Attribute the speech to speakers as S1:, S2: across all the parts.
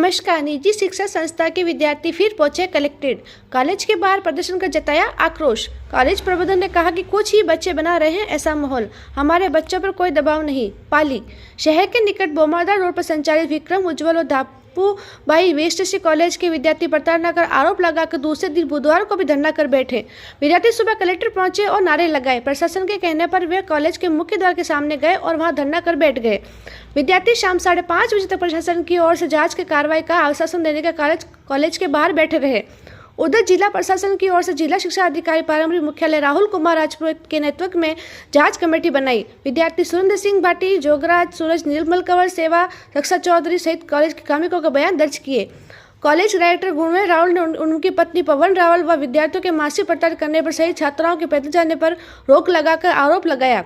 S1: नमस्कार। निजी शिक्षा संस्था के विद्यार्थी फिर पहुंचे कलेक्ट्रेट। कॉलेज के बाहर प्रदर्शन कर जताया आक्रोश। कॉलेज प्रबंधन ने कहा कि कुछ ही बच्चे बना रहे हैं ऐसा माहौल, हमारे बच्चों पर कोई दबाव नहीं। पाली शहर के निकट बोमादा रोड पर संचालित विक्रम उज्ज्वल और धापूबाई वेस्ट कॉलेज के विद्यार्थी प्रताड़ना कर आरोप लगाकर दूसरे दिन बुधवार को भी धरना कर बैठे। विद्यार्थी सुबह कलेक्ट्रेट पहुंचे और नारे लगाए। प्रशासन के कहने पर वे कॉलेज के मुख्य द्वार के सामने गए और वहां धरना कर बैठ गए। विद्यार्थी शाम 5:30 बजे तक प्रशासन की ओर से जांच के कार्रवाई का आश्वासन देने के कॉलेज के बाहर बैठे रहे। उधर जिला प्रशासन की ओर से जिला शिक्षा अधिकारी प्रारंभिक मुख्यालय राहुल कुमार राजपुरोहित के नेतृत्व में जांच कमेटी बनाई। विद्यार्थी सुरेंद्र सिंह भाटी, जोगराज, सूरज, निर्मल कंवर, सेवा, रक्षा चौधरी सहित कॉलेज के कार्मिकों का बयान दर्ज किए। कॉलेज डायरेक्टर गुणवेल रावल ने उनकी पत्नी पवन रावल व विद्यार्थियों के मानसिक प्रताड़ित करने पर सहित छात्राओं के पैदल जाने पर रोक लगाकर आरोप लगाया।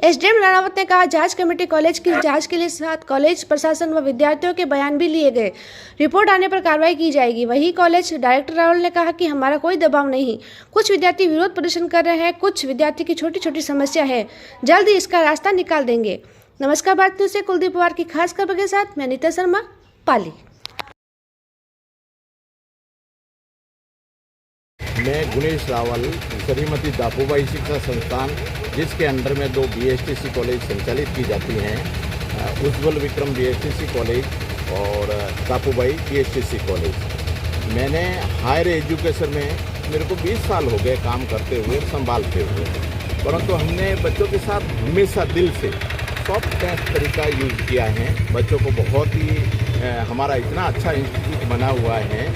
S1: एसडीएम राणावत ने कहा, जांच कमेटी कॉलेज की जांच के लिए साथ कॉलेज प्रशासन व विद्यार्थियों के बयान भी लिए गए। रिपोर्ट आने पर कार्रवाई की जाएगी। वहीं कॉलेज डायरेक्टर राहुल ने कहा कि हमारा कोई दबाव नहीं, कुछ विद्यार्थी विरोध प्रदर्शन कर रहे हैं, कुछ विद्यार्थी की छोटी छोटी समस्या है, जल्द ही इसका रास्ता निकाल देंगे। नमस्कार, भारत न्यूज़ से कुलदीप पवार की खास खबर के साथ मैं नीता शर्मा, पाली।
S2: मैं गुणेश रावल, श्रीमती धापूबाई शिक्षा संस्थान जिसके अंडर में 2 बीएसटीसी कॉलेज संचालित की जाती हैं, उज्ज्वल विक्रम बीएसटीसी कॉलेज और धापूबाई बीएसटीसी कॉलेज। मैंने हायर एजुकेशन में मेरे को 20 साल हो गए काम करते हुए, संभालते हुए, परंतु हमने बच्चों के साथ हमेशा दिल से सॉफ्ट तरीका यूज़ किया है। बच्चों को बहुत ही हमारा इतना अच्छा इंस्टीट्यूट बना हुआ है,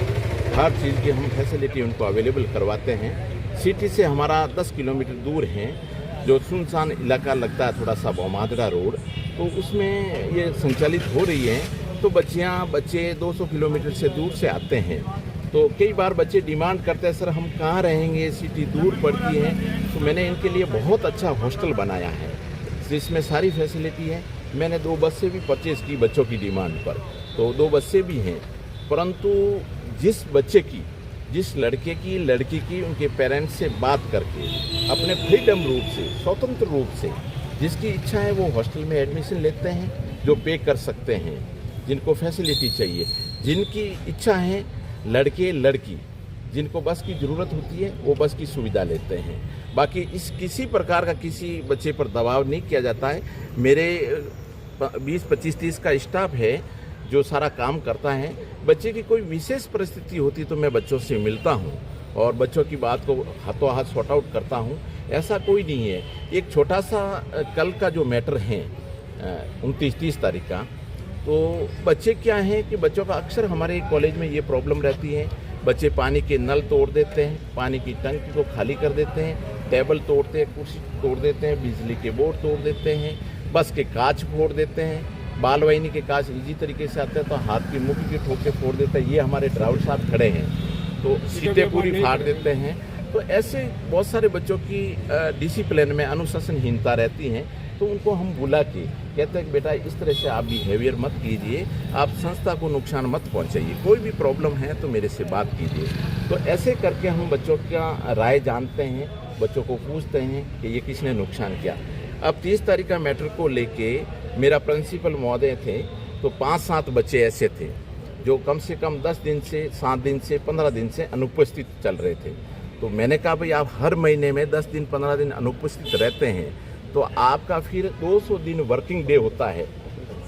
S2: हर चीज़ की हम फैसिलिटी उनको अवेलेबल करवाते हैं। सिटी से हमारा 10 किलोमीटर दूर है, जो सुनसान इलाका लगता है, थोड़ा सा बोमादा रोड, तो उसमें ये संचालित हो रही है। तो बच्चे 200 किलोमीटर से दूर से आते हैं। तो कई बार बच्चे डिमांड करते हैं, सर हम कहाँ रहेंगे, सिटी दूर पड़ती है। तो मैंने इनके लिए बहुत अच्छा हॉस्टल बनाया है जिसमें सारी फैसिलिटी है। मैंने 2 बसें भी परचेज़ की बच्चों की डिमांड पर, तो 2 बसें भी हैं। परंतु जिस बच्चे की, जिस लड़के की, लड़की की उनके पेरेंट्स से बात करके अपने फ्रीडम रूप से, स्वतंत्र रूप से, जिसकी इच्छा है वो हॉस्टल में एडमिशन लेते हैं, जो पे कर सकते हैं, जिनको फैसिलिटी चाहिए, जिनकी इच्छा है, लड़के लड़की जिनको बस की ज़रूरत होती है वो बस की सुविधा लेते हैं। बाकी इस किसी प्रकार का किसी बच्चे पर दबाव नहीं किया जाता है। मेरे 20, 25, 30 का स्टाफ है जो सारा काम करता है। बच्चे की कोई विशेष परिस्थिति होती तो मैं बच्चों से मिलता हूँ और बच्चों की बात को हाथों हाथ सॉर्ट आउट करता हूँ, ऐसा कोई नहीं है। एक छोटा सा कल का जो मैटर है 29-30 तारीख का, तो बच्चे क्या हैं कि बच्चों का अक्सर हमारे कॉलेज में ये प्रॉब्लम रहती है, बच्चे पानी के नल तोड़ देते हैं, पानी की टंकी को खाली कर देते हैं, टेबल तोड़ते हैं, कुर्सी तोड़ देते हैं, बिजली के बोर्ड तोड़ देते हैं, बस के कांच फोड़ देते हैं। बाल वाहिनी के कांच इजी तरीके से आते हैं तो हाथ की मुट्ठी की ठोक के फोड़ देते हैं। ये हमारे ड्राइवर साहब खड़े हैं तो सीटें पूरी फाड़ देते हैं। तो ऐसे बहुत सारे बच्चों की डिसिप्लिन में अनुशासनहीनता रहती है, तो उनको हम बुला के कहते हैं कि बेटा इस तरह से आप बिहेवियर मत कीजिए, आप संस्था को नुकसान मत पहुंचाइए, कोई भी प्रॉब्लम है तो मेरे से बात कीजिए। तो ऐसे करके हम बच्चों का राय जानते हैं, बच्चों को पूछते हैं कि ये किसने नुकसान किया। अब 30 तारीख का मैटर को लेके मेरा प्रिंसिपल महोदय थे, तो 5-7 बच्चे ऐसे थे जो कम से कम 10 दिन से, 7 दिन से, 15 दिन से अनुपस्थित चल रहे थे। तो मैंने कहा भाई आप हर महीने में 10 दिन 15 दिन अनुपस्थित रहते हैं तो आपका फिर 200 दिन वर्किंग डे होता है,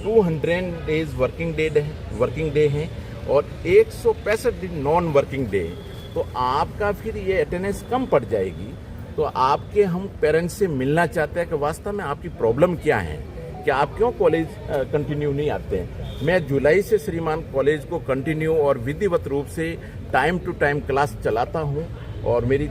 S2: 200 डेज वर्किंग डे है और 165 दिन नॉन वर्किंग डे है। तो आपका फिर ये अटेंडेंस कम पड़ जाएगी। तो आपके हम पेरेंट्स से मिलना चाहते हैं कि वास्तव में आपकी प्रॉब्लम क्या है, कि आप क्यों कॉलेज कंटिन्यू नहीं आते हैं। मैं जुलाई से श्रीमान कॉलेज को कंटिन्यू और विधिवत रूप से टाइम टू टाइम क्लास चलाता हूं और मेरी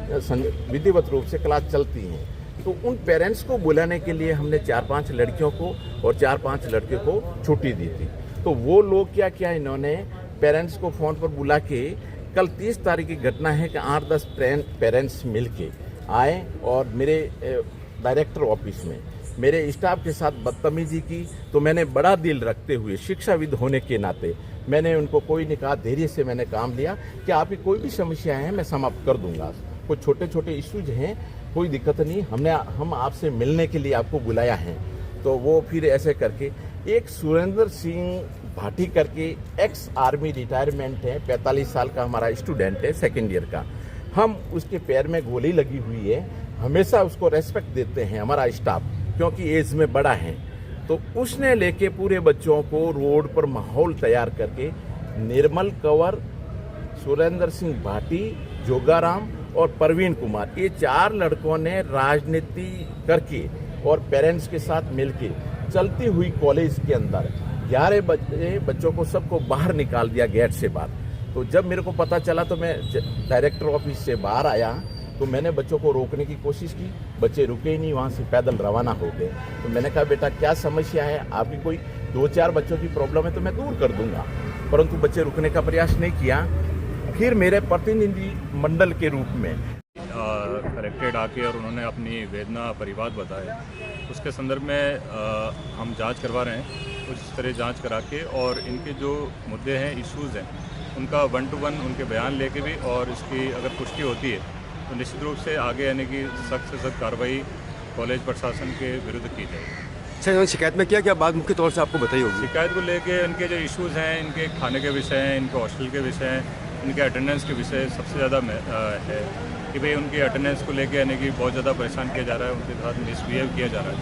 S2: विधिवत रूप से क्लास चलती है। तो उन पेरेंट्स को बुलाने के लिए हमने 4-5 लड़कियों को और 4-5 लड़के को छुट्टी दी थी। तो वो लोग क्या किया, इन्होंने पेरेंट्स को फ़ोन पर बुला के, कल 30 तारीख की घटना है कि 8-10 पेरेंट्स मिल के आए और मेरे डायरेक्टर ऑफिस में मेरे स्टाफ के साथ बदतमीजी की। तो मैंने बड़ा दिल रखते हुए, शिक्षाविद होने के नाते, मैंने उनको कोई नहीं कहा, धैर्य से मैंने काम लिया कि आपकी कोई भी समस्या है मैं समाप्त कर दूंगा। कुछ छोटे छोटे इश्यूज हैं, कोई दिक्कत नहीं, हम आपसे मिलने के लिए आपको बुलाया है। तो वो फिर ऐसे करके एक सुरेंद्र सिंह भाटी करके एक्स आर्मी रिटायरमेंट है, 45 साल का हमारा स्टूडेंट है, सेकेंड ईयर का। हम उसके पैर में गोली लगी हुई है, हमेशा उसको रेस्पेक्ट देते हैं हमारा स्टाफ, क्योंकि एज में बड़ा है। तो उसने लेके पूरे बच्चों को रोड पर माहौल तैयार करके निर्मल कंवर, सुरेंद्र सिंह भाटी, जोगाराम और प्रवीण कुमार, ये 4 लड़कों ने राजनीति करके और पेरेंट्स के साथ मिलके चलती हुई कॉलेज के अंदर 11 बजे बच्चों को सबको बाहर निकाल दिया गेट से बाहर। तो जब मेरे को पता चला तो मैं डायरेक्टर ऑफिस से बाहर आया, तो मैंने बच्चों को रोकने की कोशिश की, बच्चे रुके ही नहीं, वहाँ से पैदल रवाना हो गए। तो मैंने कहा बेटा क्या समस्या है आपकी, कोई 2-4 बच्चों की प्रॉब्लम है तो मैं दूर कर दूंगा, परंतु बच्चे रुकने का प्रयास नहीं किया। फिर मेरे प्रतिनिधि मंडल के रूप में
S3: कलेक्टेड आके और उन्होंने अपनी वेदना परिवार बताए, उसके संदर्भ में हम जांच करवा रहे हैं। कुछ तरह जांच करा के और इनके जो मुद्दे हैं, इश्यूज़ हैं, उनका 1 to 1 उनके बयान लेके भी, और इसकी अगर पुष्टि होती है तो निश्चित रूप से आगे यानी कि सख्त से सख्त कार्रवाई कॉलेज प्रशासन के विरुद्ध की जाएगी।
S4: सर इन्होंने शिकायत में क्या बात मुख्य तौर से आपको बताई होगी?
S3: शिकायत को लेके इनके जो इश्यूज़ हैं, इनके खाने के विषय हैं, इनके हॉस्टल के विषय हैं, इनके अटेंडेंस के विषय सबसे ज़्यादा है कि भाई उनकी अटेंडेंस को लेके यानी कि बहुत ज़्यादा परेशान किया जा रहा है, उनके साथ मिसबिहेव किया जा रहा है।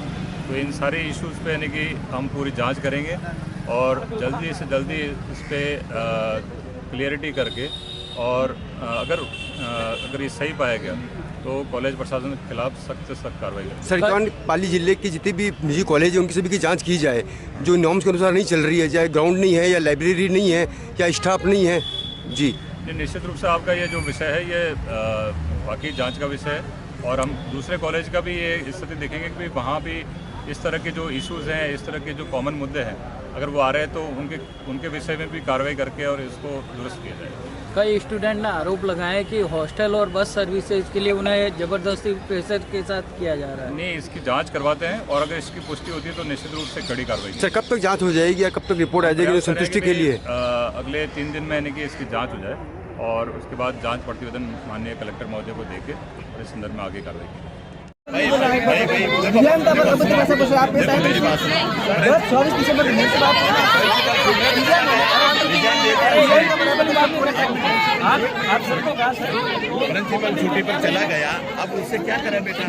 S3: तो इन सारे इश्यूज़ पे यानी कि हम पूरी जांच करेंगे और जल्दी से जल्दी इस पर क्लियरिटी करके, और अगर ये सही पाया गया तो कॉलेज प्रशासन के खिलाफ सख्त से सख्त कार्रवाई करेंगे।
S4: सर कौन पाली जिले के जितने भी निजी कॉलेज हैं उनकी सभी की जांच की जाए, जो नॉर्म्स के अनुसार नहीं चल रही है, चाहे ग्राउंड नहीं है या लाइब्रेरी नहीं है या स्टाफ नहीं है। जी
S3: निश्चित रूप से आपका ये जो विषय है ये वाकई जांच का विषय है, और हम दूसरे कॉलेज का भी ये स्थिति देखेंगे कि वहाँ भी इस तरह के जो इश्यूज़ हैं, इस तरह के जो कॉमन मुद्दे हैं, अगर वो आ रहे हैं तो उनके विषय में भी कार्रवाई करके और इसको दुरुस्त किया जाए।
S5: कई स्टूडेंट ने आरोप लगाया कि हॉस्टल और बस सर्विसेज के लिए उन्हें ज़बरदस्ती प्रेशर के साथ किया जा रहा है।
S3: नहीं, इसकी जांच करवाते हैं और अगर इसकी पुष्टि होती है तो निश्चित रूप से कड़ी कार्रवाई।
S4: सर कब तक जांच हो जाएगी या कब तक रिपोर्ट आ जाएगी संतुष्टि के लिए?
S3: अगले 3 दिन में यानी कि इसकी जाँच हो जाए और उसके बाद जाँच प्रतिवेदन माननीय कलेक्टर महोदय को देके और इस संदर्भ में आगे कार्रवाई की।
S2: प्रिंसिपल छुट्टी पर चला गया, अब उससे क्या करें बेटा?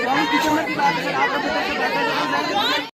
S6: बहुत